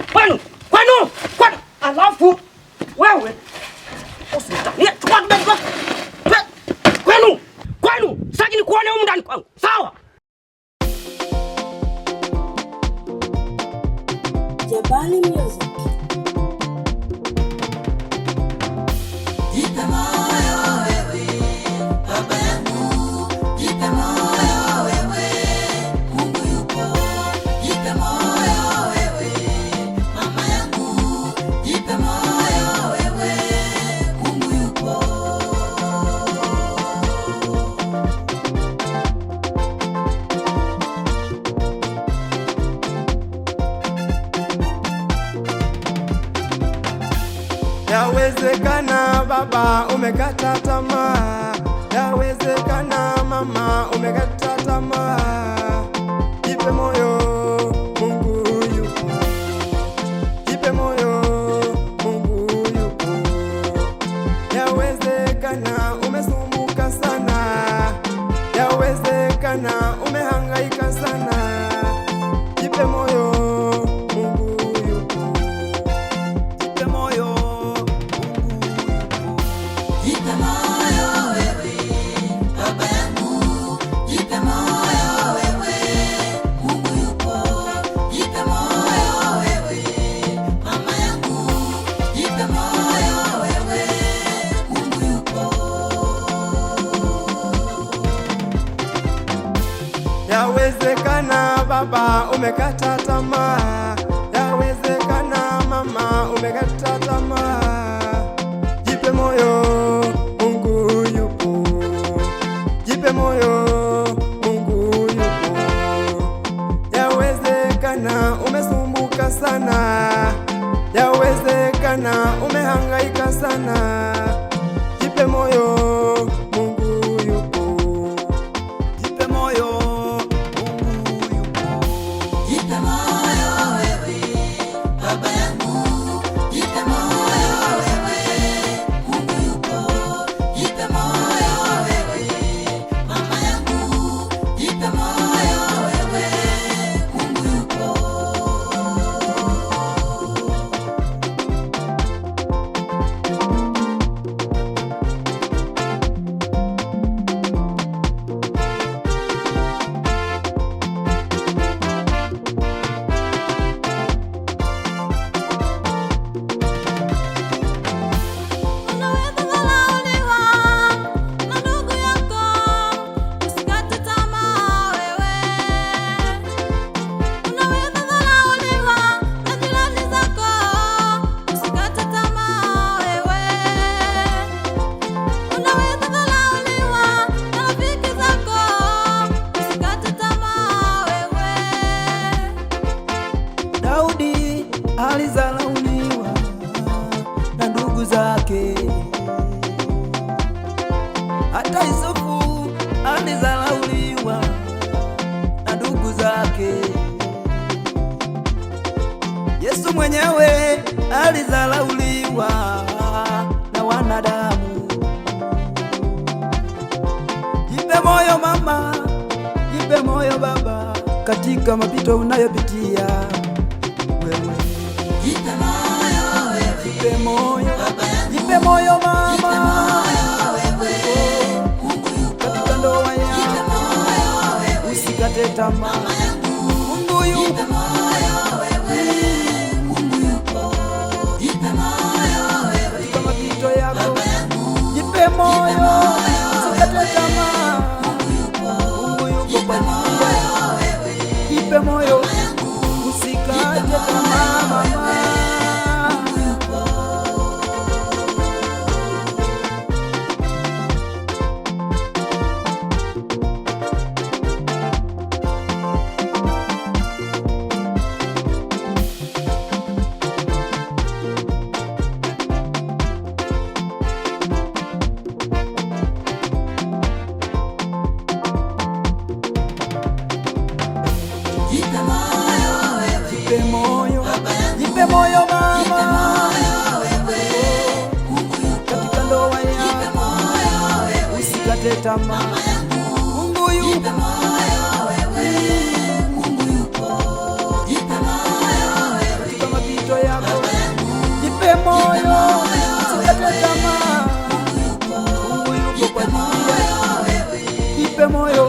Kwani alafu wewe usitania chukua bega. Kwani sasa ni kuone huko ndani kwangu. Sawa? Jabali Music. Yawezekana baba umekata tamaa, yawezekana mama umekata tamaa. Jipe moyo, Mungu yupo. Jipe moyo, Mungu yupo. Yawezekana umesumbuka sana, yawezekana umehangaika sana. Jipe moyo, Mungu yupo. Jipe moyo. Yawezekana baba umekata tamaa, yawezekana mama umekata tamaa. Jipe moyo, Mungu yupo. Jipe moyo, Mungu yupo. Yawezekana umesumbuka sana, yawezekana umehangaika sana. Jipe moyo, Mungu yupo. Jipe moyo. Alizalauliwa na ndugu zake, hata Yusufu alizalauliwa na ndugu zake. Yesu mwenyewe alizalauliwa na wanadamu. Jipe moyo mama, jipe moyo baba, katika mapito unayopitia wewe. Jipe moyo, jipe moyo mama, katika ndoa yako usikate tamaa. Mungu yupo, katika mapito yako. Jipe moyo, usikate tamaa. Mungu yupo kwa ajili. Jipe moyo, usikate tamaa mama. Jipe moyo mama, katika ndoa yako usikate tamaa. Mungu yupo, moyo